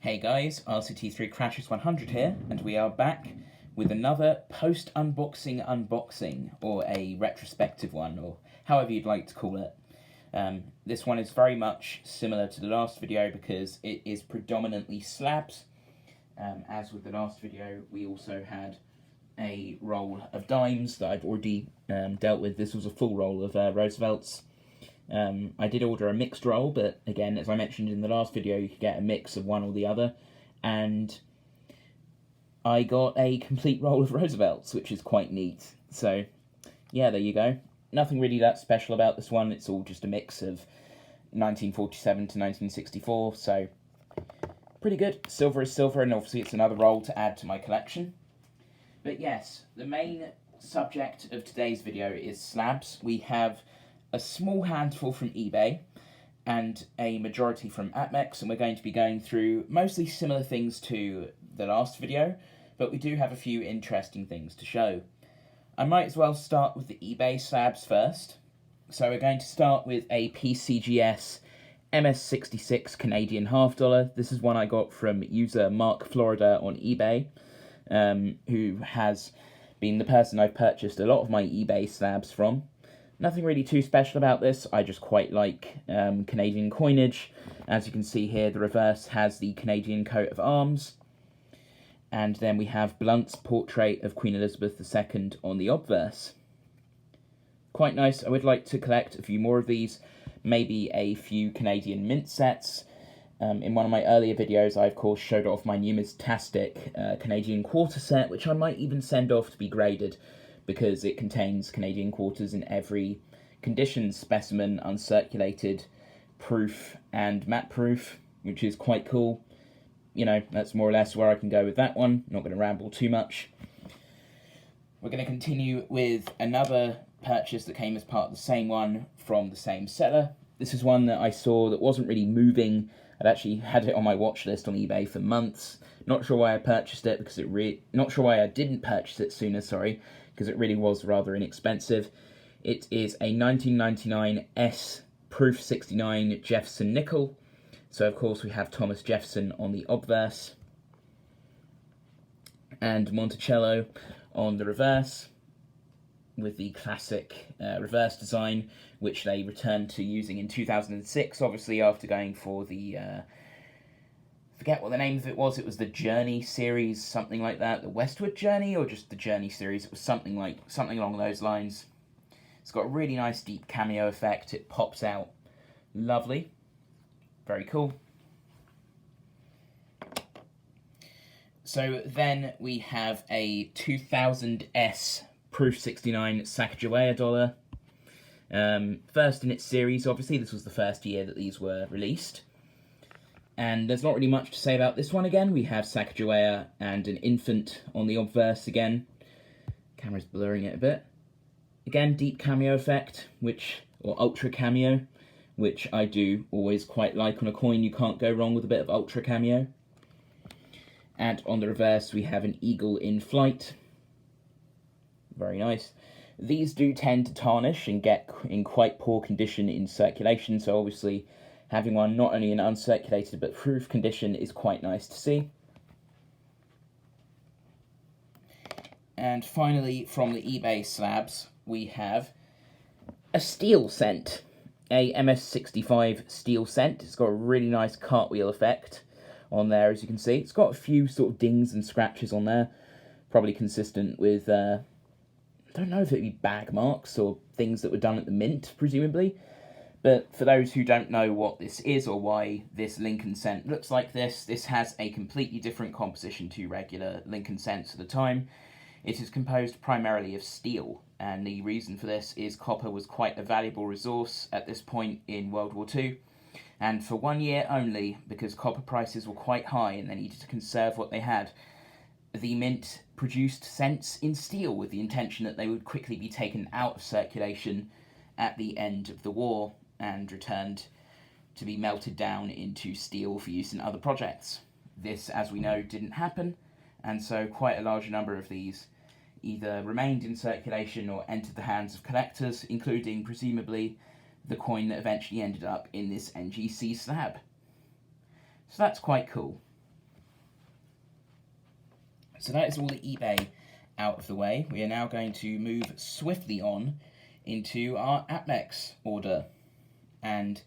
Hey guys, RCT3 Crashes 100 here, and we are back with another post-unboxing or a retrospective one, or however you'd like to call it. This one is very much similar to the last video because it is predominantly slabs. As with the last video, we also had a roll of dimes that I've already dealt with. This was a full roll of Roosevelts. I did order a mixed roll, but again, as I mentioned in the last video, you could get a mix of one or the other, and I got a complete roll of Roosevelts, which is quite neat. So, yeah, there you go. Nothing really that special about this one. It's all just a mix of 1947 to 1964, so pretty good. Silver is silver, and obviously it's another roll to add to my collection. But yes, the main subject of today's video is slabs. We have a small handful from eBay and a majority from APMEX, and we're going to be going through mostly similar things to the last video, but we do have a few interesting things to show. I might as well start with the eBay slabs first. So we're going to start with a Pcgs MS66 Canadian half dollar. This is one I got from user Mark Florida on eBay, who has been the person I've purchased a lot of my eBay slabs from. Nothing really too special about this, I just quite like Canadian coinage. As you can see here, the reverse has the Canadian coat of arms. And then we have Blunt's portrait of Queen Elizabeth II on the obverse. Quite nice. I would like to collect a few more of these, maybe a few Canadian mint sets. In one of my earlier videos, I of course showed off my numismatic Canadian quarter set, which I might even send off to be graded, because it contains Canadian quarters in every condition: specimen, uncirculated, proof, and matte proof, which is quite cool. You know, that's more or less where I can go with that one. Not going to ramble too much. We're going to continue with another purchase that came as part of the same one from the same seller. This is one that I saw that wasn't really moving. I'd actually had it on my watch list on eBay for months. Not sure why I purchased it, because not sure why I didn't purchase it sooner, sorry, because it really was rather inexpensive. It is a 1999 S Proof 69 Jefferson nickel. So of course we have Thomas Jefferson on the obverse and Monticello on the reverse, with the classic reverse design, which they returned to using in 2006, obviously after going for the, forget what the name of it was the Journey series, something like that, the Westward Journey, or just the Journey series. It was something along those lines. It's got a really nice deep cameo effect, it pops out lovely. Very cool. So then we have a 2000S Proof 69 Sacagawea dollar. First in its series, obviously. This was the first year that these were released. And there's not really much to say about this one again. We have Sacagawea and an infant on the obverse again. Camera's blurring it a bit. Again, deep cameo effect, or ultra cameo, which I do always quite like on a coin. You can't go wrong with a bit of ultra cameo. And on the reverse, we have an eagle in flight. Very nice. These do tend to tarnish and get in quite poor condition in circulation, so obviously having one not only in uncirculated but proof condition is quite nice to see. And finally, from the eBay slabs, we have a steel cent. A MS65 steel cent. It's got a really nice cartwheel effect on there, as you can see. It's got a few sort of dings and scratches on there, probably consistent with, I don't know if it'd be bag marks or things that were done at the mint, presumably. But for those who don't know what this is or why this Lincoln cent looks like this has a completely different composition to regular Lincoln cents at the time. It is composed primarily of steel, and the reason for this is copper was quite a valuable resource at this point in World War II, and for 1 year only, because copper prices were quite high and they needed to conserve what they had, the mint produced cents in steel with the intention that they would quickly be taken out of circulation at the end of the war and returned to be melted down into steel for use in other projects. This, as we know, didn't happen, and so quite a large number of these either remained in circulation or entered the hands of collectors, including, presumably, the coin that eventually ended up in this NGC slab. So that's quite cool. So that is all the eBay out of the way. We are now going to move swiftly on into our APMEX order. And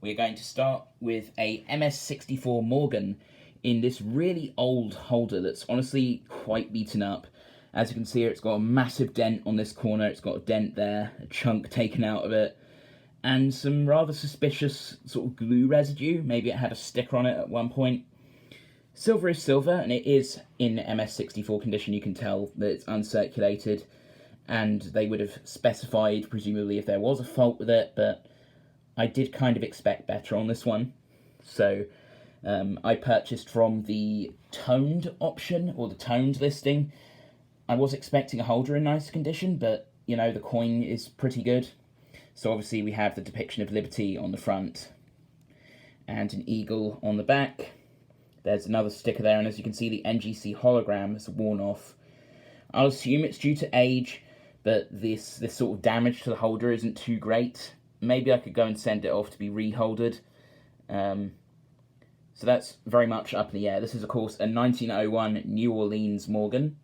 we're going to start with a MS64 Morgan in this really old holder that's honestly quite beaten up. As you can see here, it's got a massive dent on this corner, it's got a dent there, a chunk taken out of it, and some rather suspicious sort of glue residue. Maybe it had a sticker on it at one point. Silver is silver, and it is in MS64 condition. You can tell that it's uncirculated, and they would have specified, presumably, if there was a fault with it, but I did kind of expect better on this one. So I purchased from the toned option, or the toned listing. I was expecting a holder in nice condition, but, you know, the coin is pretty good. So obviously we have the depiction of Liberty on the front, and an eagle on the back. There's another sticker there, and as you can see, the NGC hologram has worn off. I'll assume it's due to age, but this sort of damage to the holder isn't too great. Maybe I could go and send it off to be reholdered. So that's very much up in the air. This is, of course, a 1901 New Orleans Morgan.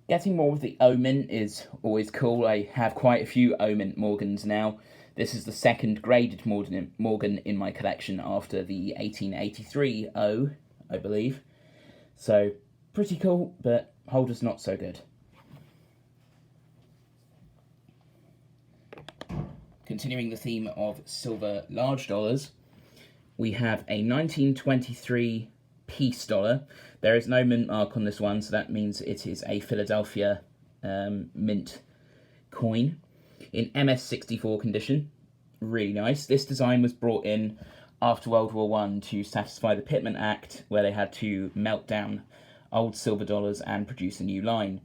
Getting more with the O-Mint is always cool. I have quite a few O-Mint Morgans now. This is the second graded Morgan in my collection after the 1883 O, I believe. So, pretty cool, but holder's not so good. Continuing the theme of silver large dollars, we have a 1923 piece dollar. There is no mint mark on this one, so that means it is a Philadelphia mint coin in MS64 condition. Really nice. This design was brought in after World War I to satisfy the Pittman Act, where they had to melt down old silver dollars and produce a new line.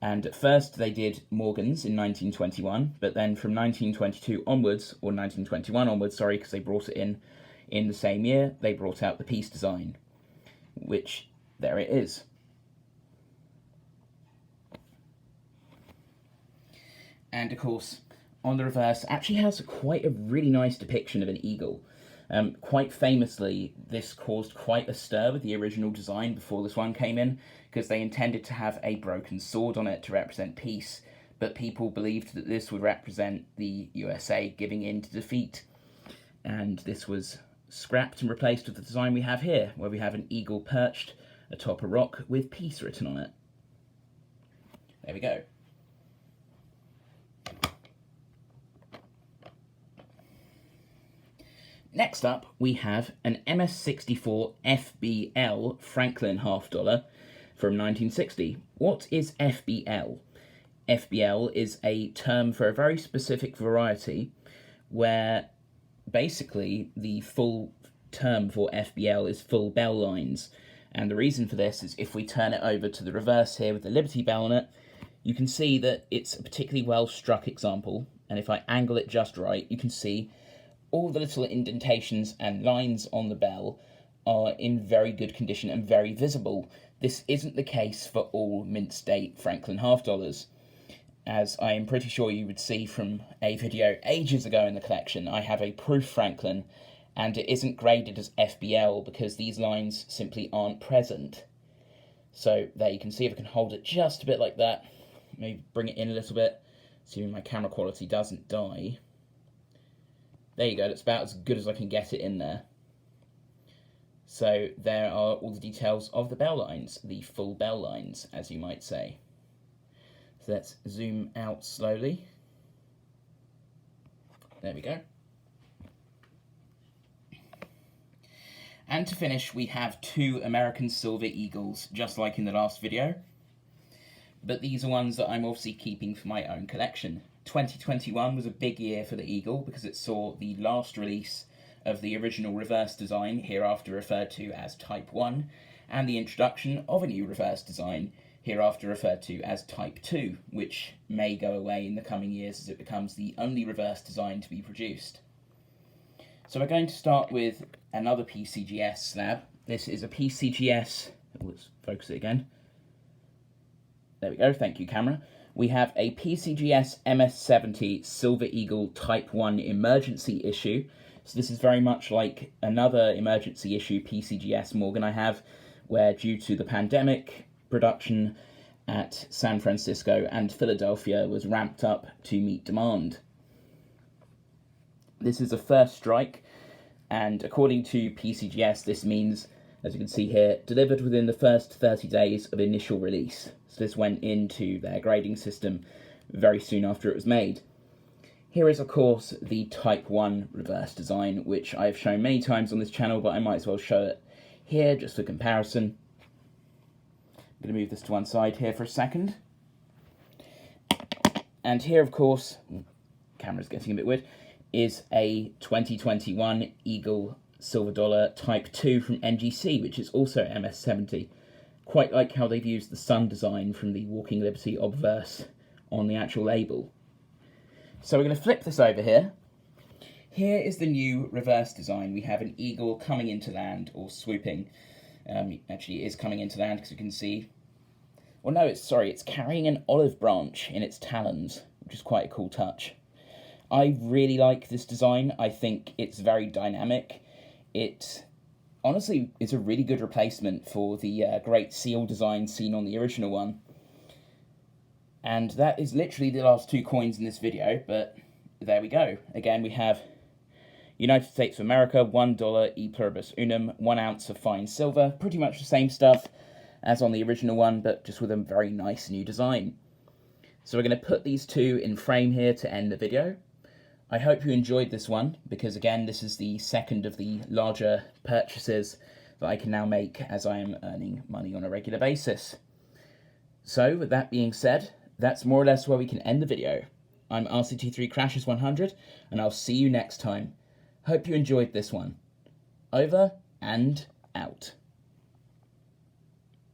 And at first they did Morgans in 1921, but then from 1922 onwards, or 1921 onwards, sorry, because they brought it in the same year, they brought out the piece design, which, there it is. And of course, on the reverse, actually has quite a really nice depiction of an eagle. Quite famously, this caused quite a stir with the original design before this one came in, because they intended to have a broken sword on it to represent peace, but people believed that this would represent the USA giving in to defeat. And this was scrapped and replaced with the design we have here, where we have an eagle perched atop a rock with peace written on it. There we go. Next up, we have an MS64 FBL Franklin half dollar from 1960. What is FBL? FBL is a term for a very specific variety where basically the full term for FBL is full bell lines. And the reason for this is if we turn it over to the reverse here with the Liberty bell on it, you can see that it's a particularly well struck example. And if I angle it just right, you can see all the little indentations and lines on the bell are in very good condition and very visible. This isn't the case for all mint state Franklin half dollars. As I am pretty sure you would see from a video ages ago in the collection, I have a proof Franklin, and it isn't graded as FBL because these lines simply aren't present. So there you can see if I can hold it just a bit like that, maybe bring it in a little bit, assuming my camera quality doesn't die. There you go, that's about as good as I can get it in there. So there are all the details of the bell lines, the full bell lines, as you might say. So let's zoom out slowly. There we go. And to finish, we have two American Silver Eagles, just like in the last video. But these are ones that I'm obviously keeping for my own collection. 2021 was a big year for the Eagle because it saw the last release of the original reverse design, hereafter referred to as Type 1, and the introduction of a new reverse design, hereafter referred to as Type 2, which may go away in the coming years as it becomes the only reverse design to be produced. So we're going to start with another Pcgs slab. This is a Pcgs, let's focus it again. There we go, thank you camera. We have a Pcgs MS70 Silver Eagle Type 1 emergency issue. So this is very much like another emergency issue Pcgs Morgan I have, where due to the pandemic, production at San Francisco and Philadelphia was ramped up to meet demand. This is a first strike, and according to Pcgs, this means, as you can see here, delivered within the first 30 days of initial release. So this went into their grading system very soon after it was made. Here is, of course, the Type 1 reverse design, which I've shown many times on this channel, but I might as well show it here just for comparison. I'm going to move this to one side here for a second. And here, of course, camera's getting a bit weird, is a 2021 Eagle Silver Dollar Type 2 from NGC, which is also MS70. Quite like how they've used the sun design from the Walking Liberty obverse on the actual label. So we're going to flip this over here. Here is the new reverse design. We have an eagle coming into land, or swooping. Actually, it is coming into land, because you can see... Well, no, it's carrying an olive branch in its talons, which is quite a cool touch. I really like this design. I think it's very dynamic. It, honestly, is a really good replacement for the great seal design seen on the original one. And that is literally the last two coins in this video, but there we go. Again, we have United States of America, $1 e pluribus unum, 1 ounce of fine silver. Pretty much the same stuff as on the original one, but just with a very nice new design. So we're going to put these two in frame here to end the video. I hope you enjoyed this one, because again, this is the second of the larger purchases that I can now make as I am earning money on a regular basis. So, with that being said, that's more or less where we can end the video. I'm RCT3 Crashes 100, and I'll see you next time. Hope you enjoyed this one. Over and out.